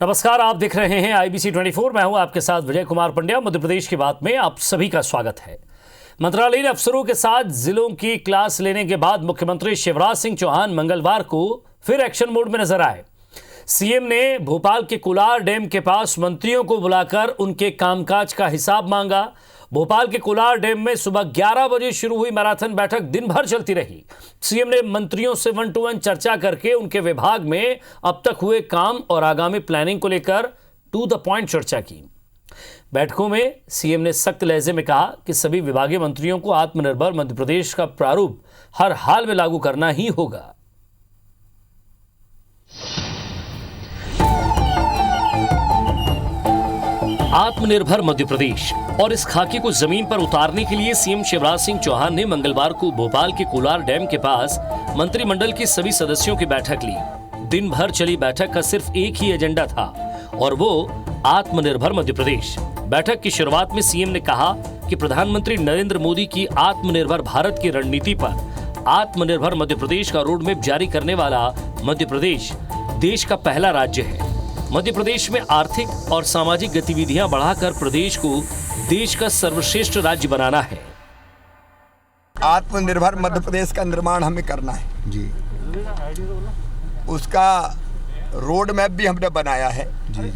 नमस्कार, आप देख रहे हैं IBC 24। मैं हूं आपके साथ विजय कुमार पंड्या। मध्य प्रदेश की बात में आप सभी का स्वागत है। मंत्रालयीन अफसरों के साथ जिलों की क्लास लेने के बाद मुख्यमंत्री शिवराज सिंह चौहान मंगलवार को फिर एक्शन मोड में नजर आए। सीएम ने भोपाल के कोलार डैम के पास मंत्रियों को बुलाकर उनके कामकाज का हिसाब मांगा। भोपाल के कोलार डैम में सुबह 11 बजे शुरू हुई मैराथन बैठक दिन भर चलती रही। सीएम ने मंत्रियों से 1-to-1 चर्चा करके उनके विभाग में अब तक हुए काम और आगामी प्लानिंग को लेकर टू द पॉइंट चर्चा की। बैठकों में सीएम ने सख्त लहजे में कहा कि सभी विभागीय मंत्रियों को आत्मनिर्भर मध्य प्रदेश का प्रारूप हर हाल में लागू करना ही होगा। आत्मनिर्भर मध्य प्रदेश और इस खाके को जमीन पर उतारने के लिए सीएम शिवराज सिंह चौहान ने मंगलवार को भोपाल के कोलार डैम के पास मंत्रिमंडल के सभी सदस्यों की बैठक ली। दिन भर चली बैठक का सिर्फ एक ही एजेंडा था और वो आत्मनिर्भर मध्य प्रदेश। बैठक की शुरुआत में सीएम ने कहा कि प्रधानमंत्री नरेंद्र मोदी की आत्मनिर्भर भारत की रणनीति पर आत्मनिर्भर मध्य प्रदेश का रोड मैप जारी करने वाला मध्य प्रदेश देश का पहला राज्य है। मध्य प्रदेश में आर्थिक और सामाजिक गतिविधियां बढ़ाकर प्रदेश को देश का सर्वश्रेष्ठ राज्य बनाना है। आत्मनिर्भर मध्य प्रदेश का निर्माण हमें करना है जी। उसका रोड मैप भी हमने बनाया है जी।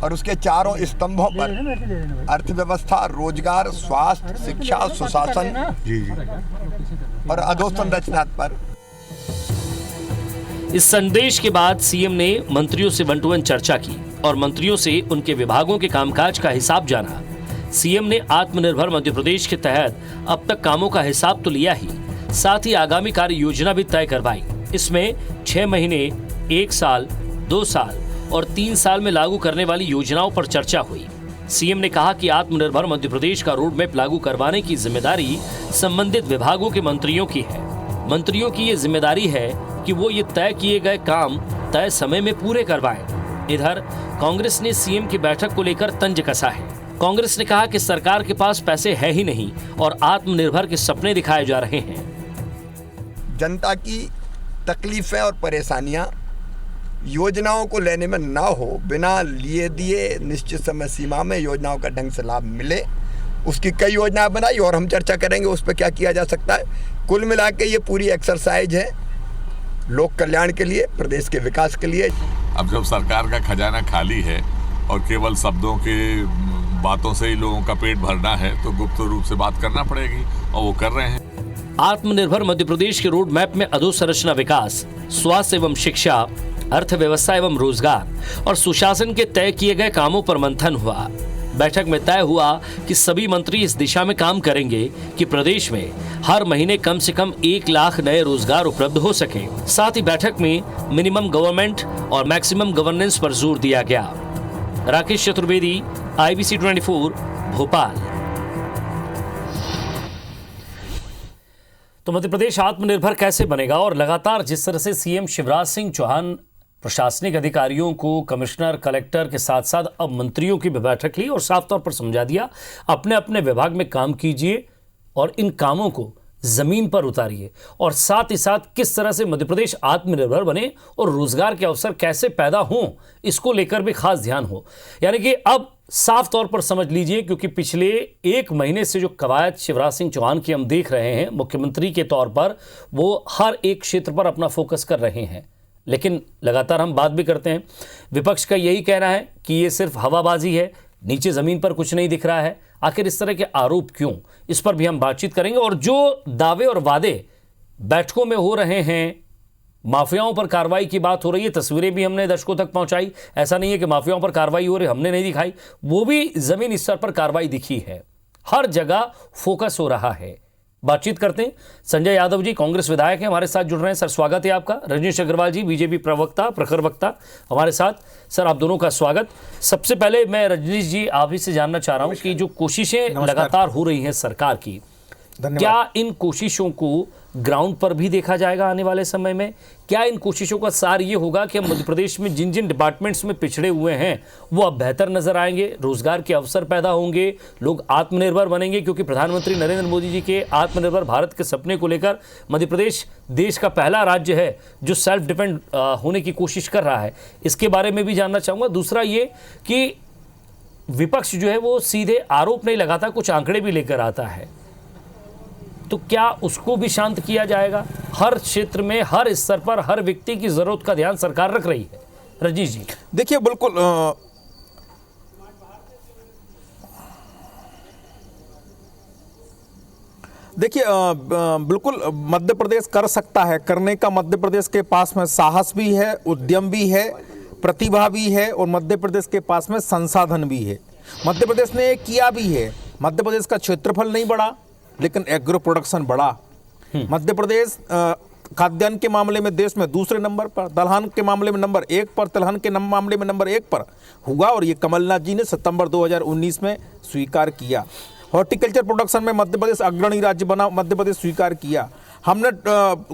और उसके चारों स्तंभों पर अर्थव्यवस्था, रोजगार, स्वास्थ्य, शिक्षा, सुशासन जी और अधोसंरचना पर। इस संदेश के बाद सीएम ने मंत्रियों से 1-to-1 चर्चा की और मंत्रियों से उनके विभागों के कामकाज का हिसाब जाना। सीएम ने आत्मनिर्भर मध्य प्रदेश के तहत अब तक कामों का हिसाब तो लिया ही, साथ ही आगामी कार्य योजना भी तय करवाई। इसमें 6 महीने, 1 साल, 2 साल और 3 साल में लागू करने वाली योजनाओं पर चर्चा हुई। सीएम ने कहा कि आत्मनिर्भर मध्य प्रदेश का रोड मैप लागू करवाने की जिम्मेदारी संबंधित विभागों के मंत्रियों की है। मंत्रियों की ये जिम्मेदारी है कि वो ये तय किए गए काम तय समय में पूरे करवाएं। इधर कांग्रेस ने सीएम की बैठक को लेकर तंज कसा है। कांग्रेस ने कहा कि सरकार के पास पैसे है ही नहीं और आत्मनिर्भर के सपने दिखाए जा रहे हैं। जनता की तकलीफें और परेशानियां योजनाओं को लेने में ना हो, बिना लिए दिए निश्चित समय सीमा में योजनाओं का ढंग से लाभ मिले, उसकी कई योजनाएं बनाई और हम चर्चा करेंगे उस पर क्या किया जा सकता है। कुल मिला के ये पूरी एक्सरसाइज है लोक कल्याण के लिए, प्रदेश के विकास के लिए। अब जब सरकार का खजाना खाली है और केवल शब्दों के बातों से ही लोगों का पेट भरना है तो गुप्त रूप से बात करना पड़ेगी और वो कर रहे हैं। आत्मनिर्भर मध्य प्रदेश के रोड मैप में अधोसंरचना विकास, स्वास्थ्य एवं शिक्षा, अर्थव्यवस्था एवं रोजगार और सुशासन के तय किए गए कामों पर मंथन हुआ। बैठक में तय हुआ कि सभी मंत्री इस दिशा में काम करेंगे कि प्रदेश में हर महीने कम से कम 1 लाख नए रोजगार उपलब्ध हो सके। साथ ही बैठक में मिनिमम गवर्नमेंट और मैक्सिमम गवर्नेंस पर जोर दिया गया। राकेश चतुर्वेदी, IBC 24, भोपाल। तो मध्य प्रदेश आत्मनिर्भर कैसे बनेगा और लगातार जिस तरह से सीएम शिवराज सिंह चौहान प्रशासनिक अधिकारियों को, कमिश्नर, कलेक्टर के साथ साथ अब मंत्रियों की भी बैठक ली और साफ तौर पर समझा दिया अपने अपने विभाग में काम कीजिए और इन कामों को जमीन पर उतारिए और साथ ही साथ किस तरह से मध्य प्रदेश आत्मनिर्भर बने और रोजगार के अवसर कैसे पैदा हों, इसको लेकर भी खास ध्यान हो। यानी कि अब साफ तौर पर समझ लीजिए, क्योंकि पिछले 1 महीने से जो कवायद शिवराज सिंह चौहान की हम देख रहे हैं मुख्यमंत्री के तौर पर, वो हर एक क्षेत्र पर अपना फोकस कर रहे हैं। लेकिन लगातार हम बात भी करते हैं, विपक्ष का यही कहना है कि ये सिर्फ हवाबाजी है, नीचे ज़मीन पर कुछ नहीं दिख रहा है। आखिर इस तरह के आरोप क्यों, इस पर भी हम बातचीत करेंगे। और जो दावे और वादे बैठकों में हो रहे हैं, माफियाओं पर कार्रवाई की बात हो रही है, तस्वीरें भी हमने दर्शकों तक पहुंचाई। ऐसा नहीं है कि माफियाओं पर कार्रवाई हो रही हमने नहीं दिखाई, वो भी ज़मीनी स्तर पर कार्रवाई दिखी है। हर जगह फोकस हो रहा है। बातचीत करते हैं। संजय यादव जी कांग्रेस विधायक हैं, हमारे साथ जुड़ रहे हैं। सर स्वागत है आपका। रजनीश अग्रवाल जी बीजेपी प्रवक्ता, प्रखर वक्ता, हमारे साथ। सर आप दोनों का स्वागत। सबसे पहले मैं रजनीश जी आप ही से जानना चाह रहा हूं कि जो कोशिशें लगातार हो रही हैं सरकार की, क्या इन कोशिशों को ग्राउंड पर भी देखा जाएगा आने वाले समय में? क्या इन कोशिशों का सार ये होगा कि मध्य प्रदेश में जिन जिन डिपार्टमेंट्स में पिछड़े हुए हैं वो अब बेहतर नजर आएंगे, रोजगार के अवसर पैदा होंगे, लोग आत्मनिर्भर बनेंगे? क्योंकि प्रधानमंत्री नरेंद्र मोदी जी के आत्मनिर्भर भारत के सपने को लेकर मध्य प्रदेश देश का पहला राज्य है जो सेल्फ डिपेंड होने की कोशिश कर रहा है। इसके बारे में भी जानना चाहूँगा। दूसरा ये कि विपक्ष जो है वो सीधे आरोप नहीं लगाता, कुछ आंकड़े भी लेकर आता है, तो क्या उसको भी शांत किया जाएगा? हर क्षेत्र में, हर स्तर पर, हर व्यक्ति की जरूरत का ध्यान सरकार रख रही है। रजनीश जी देखिए, बिल्कुल बिल्कुल मध्य प्रदेश कर सकता है, करने का मध्य प्रदेश के पास में साहस भी है, उद्यम भी है, प्रतिभा भी है और मध्य प्रदेश के पास में संसाधन भी है। मध्य प्रदेश ने ये किया भी है। मध्य प्रदेश का क्षेत्रफल नहीं बढ़ा लेकिन एग्रो प्रोडक्शन बढ़ा। मध्य प्रदेश खाद्यान्न के मामले में देश में दूसरे नंबर पर, दलहन के मामले में नंबर 1 पर, तिलहन के मामले में नंबर 1 पर हुआ और ये कमलनाथ जी ने सितंबर 2019 में स्वीकार किया। हॉर्टिकल्चर प्रोडक्शन में मध्य प्रदेश अग्रणी राज्य बना, मध्य प्रदेश स्वीकार किया। हमने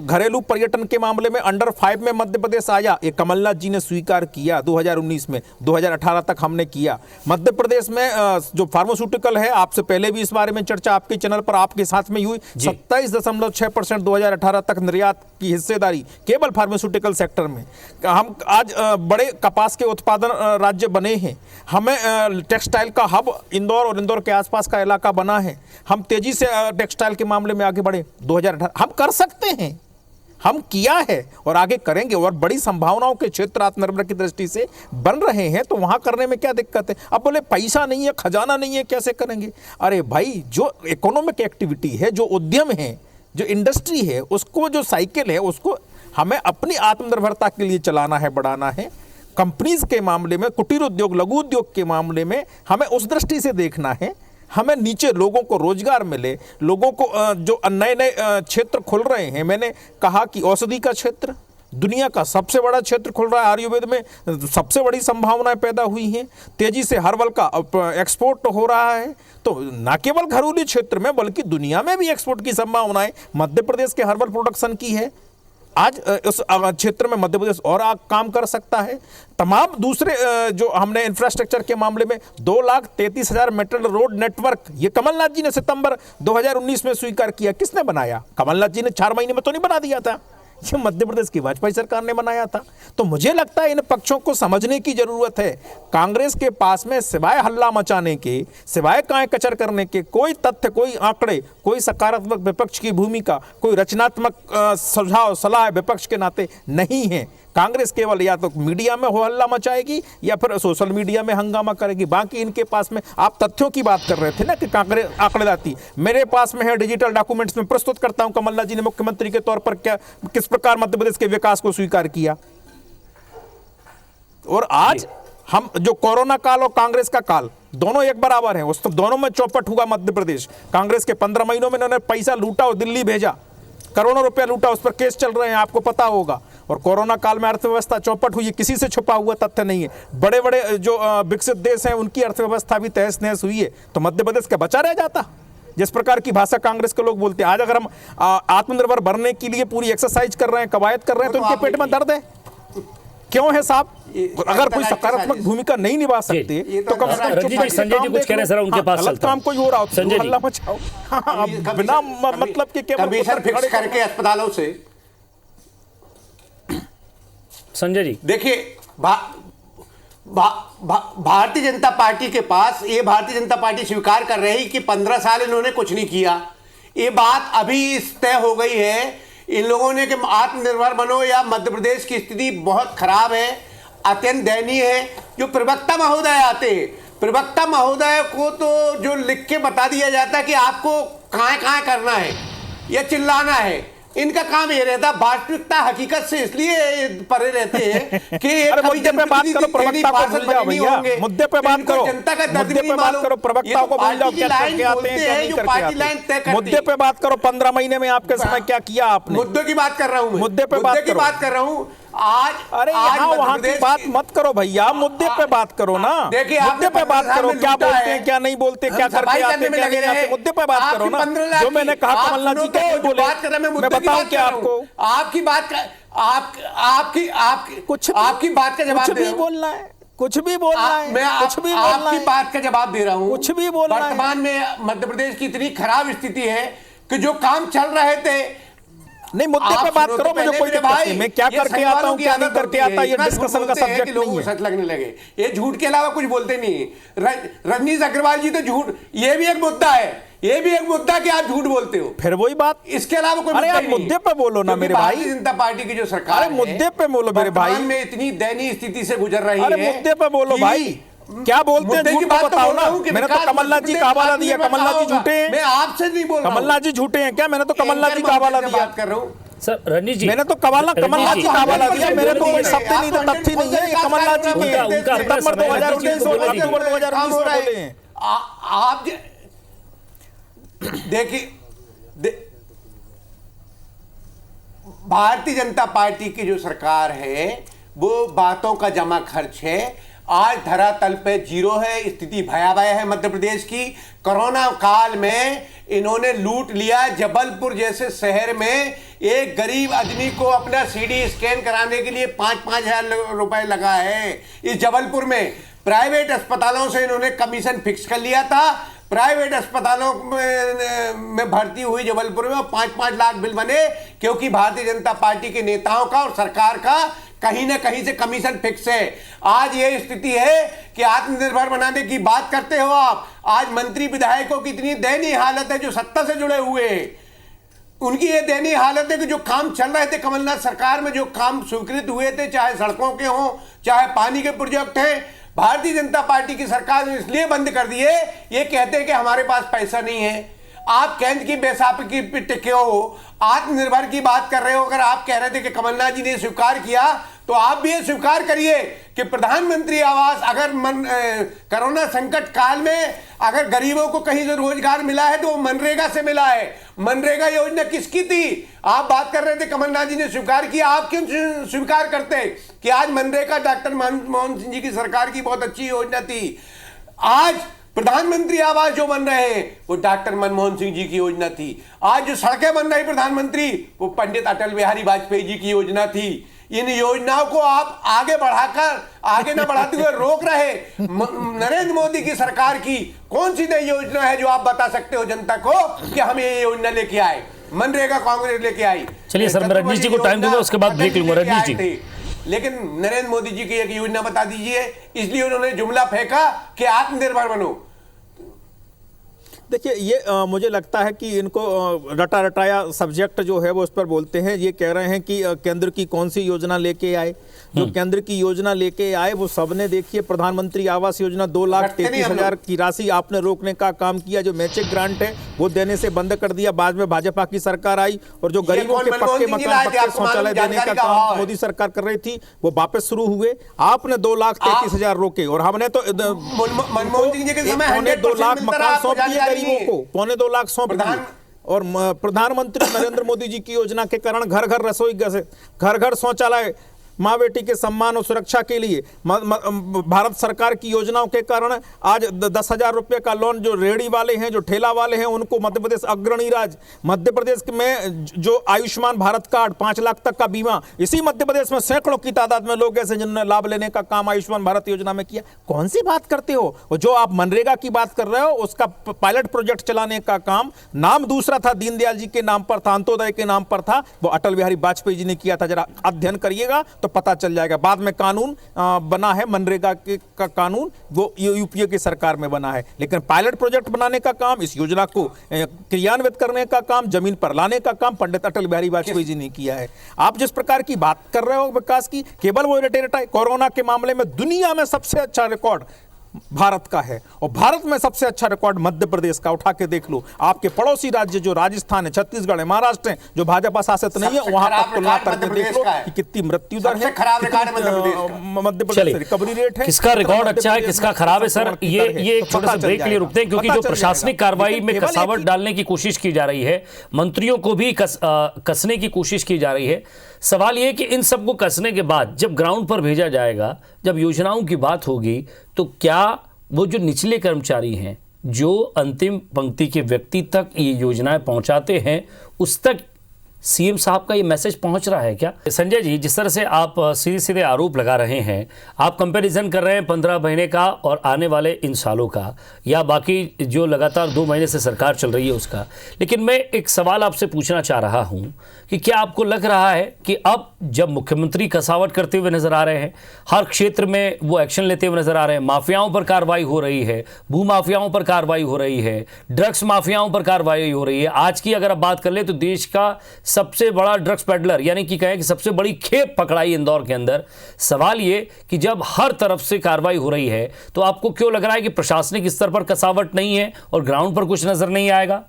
घरेलू पर्यटन के मामले में अंडर 5 में मध्य प्रदेश आया, ये कमलनाथ जी ने स्वीकार किया 2019 में। 2018 तक हमने किया। मध्य प्रदेश में जो फार्मास्यूटिकल है, आपसे पहले भी इस बारे में चर्चा आपके चैनल पर आपके साथ में हुई, 27.6% 2018 तक निर्यात की हिस्सेदारी केवल फार्मास्यूटिकल सेक्टर में। हम आज बड़े कपास के उत्पादन राज्य बने हैं। हमें टेक्सटाइल का हब इंदौर और इंदौर के आसपास का इलाका बना है। हम तेजी से टेक्सटाइल के मामले में आगे बढ़े। 2018 हम कर सकते हैं, हम किया है और आगे करेंगे और बड़ी संभावनाओं के क्षेत्र आत्मनिर्भर की दृष्टि से बन रहे हैं, तो वहां करने में क्या दिक्कत है? अब बोले पैसा नहीं है, खजाना नहीं है, कैसे करेंगे? अरे भाई, जो इकोनॉमिक एक्टिविटी है, जो उद्यम है, जो इंडस्ट्री है, उसको, जो साइकिल है, उसको हमें अपनी आत्मनिर्भरता के लिए चलाना है, बढ़ाना है। कंपनीज के मामले में, कुटीर उद्योग, लघु उद्योग के मामले में हमें उस दृष्टि से देखना है। हमें नीचे लोगों को रोजगार मिले, लोगों को जो नए नए क्षेत्र खुल रहे हैं। मैंने कहा कि औषधि का क्षेत्र दुनिया का सबसे बड़ा क्षेत्र खुल रहा है, आयुर्वेद में सबसे बड़ी संभावनाएं पैदा हुई हैं। तेजी से हर्बल का एक्सपोर्ट हो रहा है, तो न केवल घरेलू क्षेत्र में बल्कि दुनिया में भी एक्सपोर्ट की संभावनाएं मध्य प्रदेश के हर्बल प्रोडक्शन की है। आज उस क्षेत्र में मध्य प्रदेश और काम कर सकता है। तमाम दूसरे जो हमने इंफ्रास्ट्रक्चर के मामले में 2,33,000 मीटर रोड नेटवर्क, ये कमलनाथ जी ने सितंबर 2019 में स्वीकार किया। किसने बनाया? कमलनाथ जी ने 4 महीने में तो नहीं बना दिया था, ये मध्य प्रदेश की वाजपेयी सरकार ने बनाया था। तो मुझे लगता है इन पक्षों को समझने की जरूरत है। कांग्रेस के पास में सिवाय हल्ला मचाने के, सिवाय काए कचर करने के कोई तथ्य, कोई आंकड़े, कोई सकारात्मक विपक्ष की भूमिका, कोई रचनात्मक सुझाव, सलाह विपक्ष के नाते नहीं है। कांग्रेस केवल या तो मीडिया में हो हल्ला मचाएगी या फिर सोशल मीडिया में हंगामा करेगी। बाकी इनके पास में, आप तथ्यों की बात कर रहे थे ना कि कांग्रेस आंकड़े लाती, मेरे पास में है, डिजिटल डॉक्यूमेंट्स में प्रस्तुत करता हूं कमलनाथ जी ने मुख्यमंत्री के तौर पर किस प्रकार मध्य प्रदेश के विकास को स्वीकार किया। और आज हम जो कोरोना काल और कांग्रेस का काल दोनों एक बराबर हैं, उस तो दोनों में चौपट हुआ मध्य प्रदेश। कांग्रेस के 15 महीनों में इन्होंने पैसा लूटा और दिल्ली भेजा, करोड़ों रुपया लूटा, उस पर केस चल रहे हैं, आपको पता होगा। और कोरोना काल में अर्थव्यवस्था चौपट हुई, किसी से छुपा हुआ तथ्य नहीं है। बड़े बड़े जो विकसित देश हैं उनकी अर्थव्यवस्था भी तहस नहस हुई है, तो मध्य प्रदेश का बचा रह जाता। जिस प्रकार की भाषा कांग्रेस के लोग बोलते हैं, आज अगर हम आत्मनिर्भर बनने के लिए पूरी एक्सरसाइज कर रहे हैं, कवायद कर रहे हैं, तो इनके पेट में दर्द है। क्यों है साहब? अगर कोई सकारात्मक भूमिका नहीं निभा सकते तो कम से कम संजय जी कुछ कह रहे हैं, सर उनके पास चलता काम कोई हो रहा हो, संजय हल्ला मचाओ बिना मतलब के केवल कमीशन फिक्स करके अस्पतालों से। संजय जी देखिए, भारतीय जनता पार्टी के पास, ये भारतीय जनता पार्टी स्वीकार कर रही कि 15 साल इन्होंने कुछ नहीं किया। ये बात अभी तय हो गई है इन लोगों ने कि आत्मनिर्भर बनो या मध्य प्रदेश की स्थिति बहुत खराब है, अत्यंत दयनीय है। जो प्रवक्ता महोदय आते हैं, प्रवक्ता महोदय को तो जो लिख के बता दिया जाता है कि आपको कहाँ करना है या चिल्लाना है, इनका काम ये रहता। वास्तविकता हकीकत से इसलिए परे रहते हैं कि मुद्दे पे बात करो, प्रवक्ता को भूल जाओ भैया, मुद्दे पे बात करो, जनता का दर्द मुद्दे पे बात करो, प्रवक्ता को भूल जाओ, क्या करके आते हैं, क्या नहीं करके आते हैं। मुद्दे पे बात करो, 15 महीने में आपके समय क्या किया आपने? मुद्दों की बात कर रहा हूं, मुद्दे पे बात की बात कर रहा हूं। आज अरे आज यहाँ मध्य वहाँ की प्रदेश बात मत करो भैया, मुद्दे पे बात करो ना। देखिए, मुद्दे पे बात करो, क्या बोलते हैं क्या नहीं बोलते, क्या हम करके सफाई आते करने में क्या लगे नहीं आते, रहे। मुद्दे पे बात करो आपकी ना। 15 लाख जो मैंने कहा आप कमलनाथ जी सुनो क्या तो, नहीं बोले, बात कर रहे हैं, मैं मुद्दे की बताऊं बात क्या कर रहा हूं। आपको, आपकी बात का आपकी बात का जवाब कुछ दे भी रहा हूं। बोलना है, कुछ भी बोलना है, मैं कुछ भी बोलना आपकी है, बात का जवाब दे रहा हूं। कुछ भी बोलना है। वर्तमान में मध्य प्रदेश की इतनी खराब स्थिति है कि जो काम चल रहे थे, नहीं मुद्दे पे बात करो, मुझे कोई दिक्कत नहीं, मैं क्या करके आता हूँ क्या नहीं करके आता, ये डिस्कशन का सब्जेक्ट नहीं है। सच लगने लगे, ये झूठ के अलावा कुछ बोलते नहीं। रजनीश अग्रवाल जी तो झूठ, ये भी एक मुद्दा है, ये भी एक मुद्दा कि आप झूठ बोलते हो, फिर वही बात, इसके अलावा कोई अरे मुद्दा आप ही नहीं। मुद्दे पे बोलो ना मेरे भाई। भारतीय जनता पार्टी की जो सरकार अरे मुद्दे पे बोलो मेरे भाई। वर्तमान में इतनी दयनीय स्थिति से गुजर रही है। अरे मुद्दे पे बोलो कि भाई, क्या बोलते हैं मुद्दे की झूठ बात को तो बताओ बोल रहा ना। हूं कि मैंने तो विकास कमलनाथ जी का हवाला दिया, कमलनाथ जी झूठे हैं। मैं आपसे नहीं बोल रहा हूं। कमलनाथ जी झूठे हैं क्या? मैंने तो कमलनाथ जी का हवाला दिया, बात कर रहा हूं। सर रणनीत जी, मैंने तो कमलनाथ जी का हवाला दिया, मेरे को कोई शब्द नहीं था, तथ्य नहीं है, ये कमलनाथ जी के सितंबर 2019 और अक्टूबर 2019 में बोले हैं। आप देखिए, भारतीय जनता पार्टी की जो सरकार है वो बातों का जमा खर्च है। आज धरातल पे जीरो है, स्थिति भयावह है मध्य प्रदेश की। कोरोना काल में इन्होंने लूट लिया। जबलपुर जैसे शहर में एक गरीब आदमी को अपना सीडी स्कैन कराने के लिए 5-5 हजार रुपए लगा है। इस जबलपुर में प्राइवेट अस्पतालों से इन्होंने कमीशन फिक्स कर लिया था। प्राइवेट अस्पतालों में भर्ती हुई जबलपुर में 5-5 लाख बिल बने, क्योंकि भारतीय जनता पार्टी के नेताओं का और सरकार का कहीं ना कहीं से कमीशन फिक्स है। आज ये स्थिति है कि आत्मनिर्भर बनाने की बात करते हो आप। आज मंत्री विधायकों की इतनी दयनीय हालत है जो सत्ता से जुड़े हुए हैं, उनकी ये दयनीय हालत है कि जो काम चल रहे थे कमलनाथ सरकार में, जो काम स्वीकृत हुए थे, चाहे सड़कों के हों चाहे पानी के प्रोजेक्ट हैं, भारतीय जनता पार्टी की सरकार ने इसलिए बंद कर दिए, ये कहते हैं कि हमारे पास पैसा नहीं है। आप केंद्र की बेसाबी पे टिके हो, आत्मनिर्भर की बात कर रहे हो। अगर आप कह रहे थे कि कमलनाथ जी ने स्वीकार किया, तो आप भी ये स्वीकार करिए कि प्रधानमंत्री आवास अगर कोरोना संकट काल में अगर गरीबों को कहीं से रोजगार मिला है तो वो मनरेगा से मिला है। मनरेगा योजना किसकी थी? आप बात कर रहे थे कमलनाथ जी ने स्वीकार किया, आप क्यों स्वीकार करते कि आज मनरेगा डॉक्टर मनमोहन सिंह जी की सरकार की बहुत अच्छी योजना थी। आज प्रधानमंत्री आवास जो बन रहे हैं वो डॉक्टर मनमोहन सिंह जी की योजना थी। आज जो सड़कें बन रही प्रधानमंत्री, वो पंडित अटल बिहारी वाजपेयी जी की योजना थी। इन योजनाओं को आप आगे बढ़ाकर, आगे न बढ़ाते हुए रोक रहे। नरेंद्र मोदी की सरकार की कौन सी नई योजना है जो आप बता सकते हो जनता को कि हम ये योजना लेके आए? मनरेगा कांग्रेस लेके आई। चलिए सर, मैं रणनीत जी को टाइम दूंगा, उसके बाद ब्रेक लूंगा। रणनीत जी, लेकिन नरेंद्र मोदी जी की एक योजना बता दीजिए, इसलिए उन्होंने जुमला फेंका कि आत्मनिर्भर बनो। देखिए ये मुझे लगता है कि इनको रटा रटाया सब्जेक्ट जो है वो उस पर बोलते हैं। ये कह रहे हैं कि केंद्र की कौन सी योजना लेके आए। जो केंद्र की योजना लेके आए वो सबने, देखिए प्रधानमंत्री आवास योजना 2,33,000 की राशि आपने रोकने का काम किया। जो मैचिंग ग्रांट है वो देने से बंद कर दिया। बाद में भाजपा की सरकार आई और जो गरीबों के पक्के मकान, पक्के शौचालय देने का काम मोदी सरकार कर रही थी वो वापस शुरू हुए। आपने 2,33,000 रोके और हमने तो मनमोहन सिंह जी के समय 2 लाख मकान सौंप दिए गरीबों को, 2.25 लाख सौंप दिए। और प्रधानमंत्री नरेंद्र मोदी जी की योजना के कारण घर घर रसोई गैस, घर घर शौचालय, माँ बेटी के सम्मान और सुरक्षा के लिए भारत सरकार की योजनाओं के कारण आज 10,000 रुपये का लोन जो रेहड़ी वाले हैं, जो ठेला वाले हैं, उनको मध्य प्रदेश अग्रणी राज्य। मध्य प्रदेश में जो आयुष्मान भारत कार्ड 5 लाख तक का बीमा, इसी मध्य प्रदेश में सैकड़ों की तादाद में लोग ऐसे जिन्होंने लाभ लेने का काम आयुष्मान भारत योजना में किया। कौन सी बात करते हो? और जो आप मनरेगा की बात कर रहे हो उसका पायलट प्रोजेक्ट चलाने का काम, नाम दूसरा था, दीनदयाल जी के नाम पर था, अंत्योदय के नाम पर था, वो अटल बिहारी वाजपेयी जी ने किया था। जरा अध्ययन करिएगा तो पता चल जाएगा। बाद में कानून बना है मनरेगा का कानून, वो यूपीए की सरकार में बना है। लेकिन पायलट प्रोजेक्ट बनाने का काम, इस योजना को क्रियान्वित करने का काम, जमीन पर लाने का काम पंडित अटल बिहारी वाजपेयी जी ने किया है। आप जिस प्रकार की बात कर रहे हो विकास की, केवल वो रटे कोरोना के मामले में दुनिया में सबसे अच्छा रिकॉर्ड भारत का है और भारत में सबसे अच्छा रिकॉर्ड मध्य प्रदेश का। उठा के देख लो, आपके पड़ोसी राज्य जो राजस्थान है, छत्तीसगढ़ है, महाराष्ट्र है, जो भाजपा शासित नहीं है, वहां पर तुलना करके देख लो कि कितनी मृत्यु दर है, मध्य प्रदेश रिकवरी रेट है। किसका रिकॉर्ड अच्छा है, किसका खराब है सर, ये एक छोटे से ब्रेक के लिए रुकते हैं, क्योंकि जो प्रशासनिक कार्रवाई में कसावट डालने की कोशिश की जा रही है, मंत्रियों को भी कसने की कोशिश की जा रही है। सवाल ये है कि इन सबको कसने के बाद जब ग्राउंड पर भेजा जाएगा, जब योजनाओं की बात होगी, तो क्या वो जो निचले कर्मचारी हैं, जो अंतिम पंक्ति के व्यक्ति तक ये योजनाएं पहुंचाते हैं, उस तक सीएम साहब का ये मैसेज पहुंच रहा है क्या? संजय जी, जिस तरह से आप सीधे सीधे आरोप लगा रहे हैं, आप कंपैरिजन कर रहे हैं 15 महीने का और आने वाले इन सालों का, या बाकी जो लगातार 2 महीने से सरकार चल रही है उसका, लेकिन मैं एक सवाल आपसे पूछना चाह रहा हूं कि क्या आपको लग रहा है कि अब जब मुख्यमंत्री कसावट करते हुए नजर आ रहे हैं, हर क्षेत्र में वो एक्शन लेते हुए नजर आ रहे हैं, माफियाओं पर कार्रवाई हो रही है, भू माफियाओं पर कार्रवाई हो रही है, ड्रग्स माफियाओं पर कार्रवाई हो रही है, आज की अगर आप बात कर ले तो देश का सबसे बड़ा ड्रग्स पेडलर, यानी कि कहें कि सबसे बड़ी खेप पकड़ाई इंदौर के अंदर। सवाल ये कि जब हर तरफ से कार्रवाई हो रही है, तो आपको क्यों लग रहा है कि प्रशासनिक स्तर पर कसावट नहीं है और ग्राउंड पर कुछ नजर नहीं आएगा?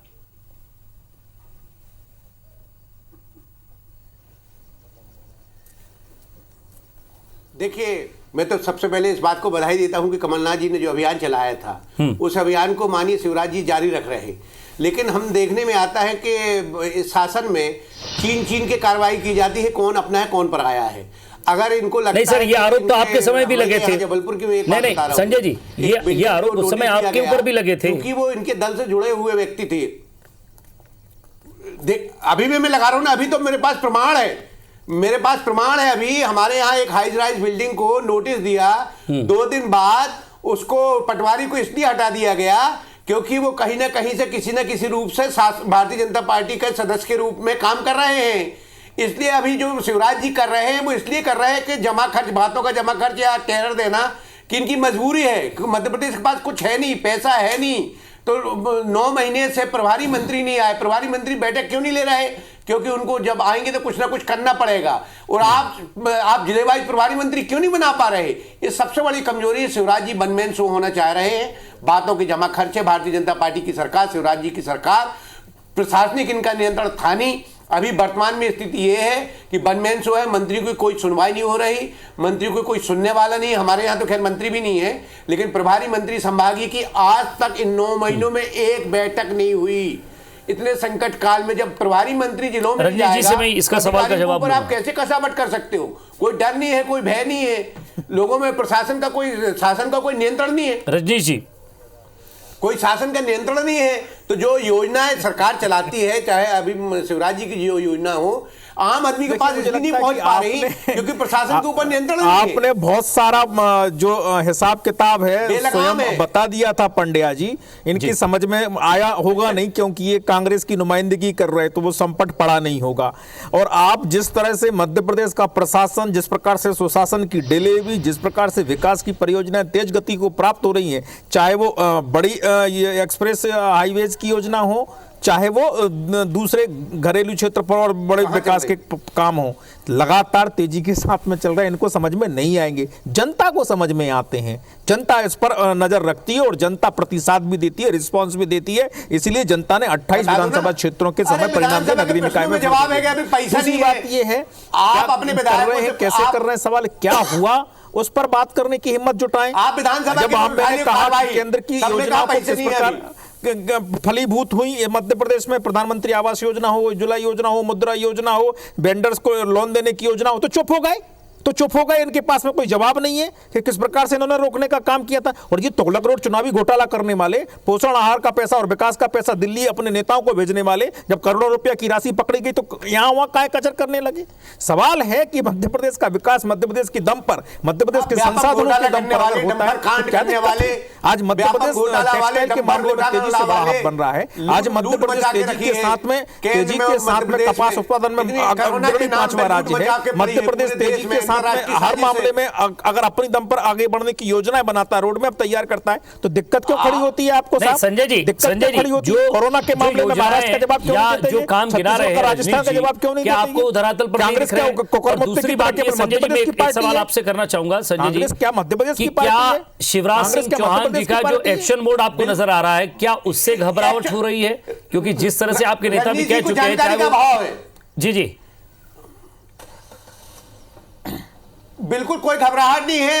देखिए, मैं तो सबसे पहले इस बात को बधाई देता हूं कि कमलनाथ जी ने जो अभियान चलाया था, उस अभियान को माननीय शिवराज जी जारी रख रहे हैं। लेकिन हम देखने में आता है कि इस शासन में छीन के कार्रवाई की जाती है, कौन अपना है कौन पराया है। अगर इनको लगता नहीं सर, ये आरोप तो आपके समय भी लगे थे। जबलपुर की नहीं संजय जी, ये आरोप उस समय आपके ऊपर भी लगे थे, क्योंकि वो इनके दल से जुड़े हुए व्यक्ति थे। अभी भी मैं लगा रहा हूं ना, अभी तो मेरे पास प्रमाण है, अभी हमारे यहाँ एक हाई राइज बिल्डिंग को नोटिस दिया, 2 दिन बाद उसको पटवारी को इसलिए हटा दिया गया क्योंकि वो कहीं ना कहीं से किसी न किसी रूप से भारतीय जनता पार्टी के सदस्य के रूप में काम कर रहे हैं। इसलिए अभी जो शिवराज जी कर रहे हैं वो इसलिए कर रहे हैं कि जमा खर्च, बातों का जमा खर्च या टेरर देना कि इनकी मजबूरी है। मध्य प्रदेश के पास कुछ है नहीं, पैसा है नहीं, तो 9 महीने से प्रभारी मंत्री नहीं आए। प्रभारी मंत्री बैठक क्यों नहीं ले रहे? क्योंकि उनको जब आएंगे तो कुछ ना कुछ करना पड़ेगा। और आप जिले वाइज प्रभारी मंत्री क्यों नहीं बना पा रहे? ये सबसे बड़ी कमजोरी है। Shivraj ji one man show होना चाह रहे हैं, बातों की जमा खर्च है भारतीय जनता पार्टी की सरकार, शिवराज जी की सरकार। प्रशासनिक इनका नियंत्रण था नहीं। अभी वर्तमान में स्थिति ये है कि वन मैन शो है, मंत्री की कोई सुनवाई नहीं हो रही, मंत्री को कोई सुनने वाला नहीं। हमारे यहाँ तो खैर मंत्री भी नहीं है, लेकिन प्रभारी मंत्री संभागीय की आज तक इन 9 महीनों में एक बैठक नहीं हुई। इतने संकट काल में जब प्रभारी मंत्री जिलों में जाएगा, इसका सवाल का जवाब आप कैसे कसावट कर सकते हो? कोई डर नहीं है, कोई भय नहीं है लोगों में, प्रशासन का कोई नियंत्रण नहीं है। रजनीश जी, कोई शासन का नियंत्रण नहीं है। तो जो योजनाएं सरकार चलाती है, चाहे अभी शिवराज जी की जो योजना हो, आम आदमी के पास इसलिए नहीं पहुंच पा रही क्योंकि प्रशासन के ऊपर नियंत्रण नहीं है। आपने बहुत सारा जो हिसाब किताब है स्वयं बता दिया था पंड्या जी, इनकी समझ में आया होगा नहीं क्योंकि ये कांग्रेस की नुमाइंदगी कर रहे, तो वो संपट पड़ा नहीं होगा। और आप जिस तरह से मध्य प्रदेश का प्रशासन, जिस प्रकार से सुशासन की डिलीवरी, जिस प्रकार से विकास की परियोजनाएं तेज गति को प्राप्त हो रही हैं, चाहे वो बड़ी एक्सप्रेस हाईवेज की योजना हो, चाहे वो दूसरे घरेलू क्षेत्र पर और बड़े विकास के काम हो, लगातार तेजी के साथ में चल रहे हैं। इनको समझ में नहीं आएंगे, जनता को समझ में आते हैं। जनता इस पर नजर रखती है और जनता प्रतिसाद भी देती है, रिस्पांस भी देती है। इसलिए जनता ने 28 विधानसभा क्षेत्रों के समय परिणाम से नगरीय निकाय में जवाब है कि अभी पैसा नहीं है। बात ये है, आप अपने विधायक कर रहे हैं, कैसे कर रहे हैं, सवाल क्या हुआ उस पर बात करने की हिम्मत जुटाएं। आप विधानसभा जब मैंने कहा कि केंद्र की योजना किस प्रकार फलीभूत हुई, मध्य प्रदेश में प्रधानमंत्री आवास योजना हो, उज्ज्वला योजना हो, मुद्रा योजना हो, वेंडर्स को लोन देने की योजना हो, तो चुप हो गए। इनके पास में कोई जवाब नहीं है कि किस प्रकार से इन्होंने रोकने का काम किया था। और ये तुगलक रोड चुनावी घोटाला करने वाले, पोषण आहार का पैसा और विकास का पैसा दिल्ली अपने नेताओं को भेजने वाले, जब करोड़ों रुपया की राशि पकड़ी गई तो यहां वहां काय कचर करने लगे। सवाल है कि मध्य प्रदेश का विकास मध्य प्रदेश के दम पर, मध्य प्रदेश के संसाधनों के दम पर अगर होता है तो क्या दिक्कत है? आज मध्य प्रदेश टेक्सटाइल के मामले में तेजी से बड़ा हब बन रहा है। आज मध्य प्रदेश तेजी के साथ में कपास उत्पादन में अग्रणी 5वां राज्य है। मध्य प्रदेश तेजी के साथ में हर मामले में अगर अपनी दम पर आगे बढ़ने की योजनाएं बनाता है, रोड मैप तैयार करता है, तो दिक्कत क्यों खड़ी होती है आपको साहब? संजय जी, जो कोरोना के मामले में महाराष्ट्र का जवाब क्यों नहीं देते? जो काम गिरा रहे हैं राजस्थान का जवाब क्यों नहीं देते? आपको धरातल पर कांग्रेस क्या दूसरी बात है, संजय जी, मैं एक सवाल आपसे करना चाहूंगा संजय जी, क्या मध्य प्रदेश की क्या शिवराज सिंह चौहान जी का जो एक्शन मोड आपको नजर आ रहा है, क्या उससे घबराहट हो रही है? क्योंकि जिस तरह से आपके नेता भी कह चुके हैं, जी जी, बिल्कुल कोई घबराहट नहीं है।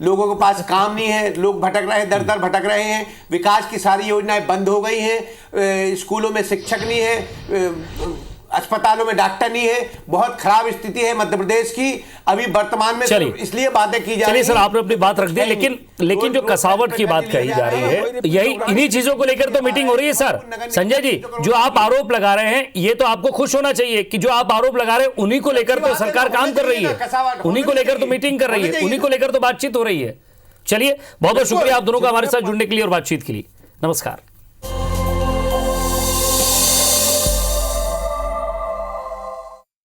लोगों के पास काम नहीं है, लोग भटक रहे हैं, दर दर भटक रहे हैं, विकास की सारी योजनाएं बंद हो गई हैं, स्कूलों में शिक्षक नहीं है, अस्पतालों में डॉक्टर नहीं है, बहुत खराब स्थिति है मध्य प्रदेश की अभी वर्तमान में। चलिए, इसलिए बातें की जा रही चलिए हैं। सर, आपने अपनी बात रख दी, लेकिन जो कसावट की बात कही जा रही है, यही इन्हीं चीजों को लेकर तो मीटिंग हो रही है सर। संजय जी, जो आप आरोप लगा रहे हैं, ये तो आपको खुश होना चाहिए कि जो आप आरोप लगा रहे हैं उन्हीं को लेकर तो सरकार काम कर रही है, उन्हीं को लेकर तो मीटिंग कर रही है, उन्हीं को लेकर तो बातचीत हो रही है। चलिए, बहुत बहुत शुक्रिया आप दोनों का हमारे साथ जुड़ने के लिए और बातचीत के लिए। नमस्कार।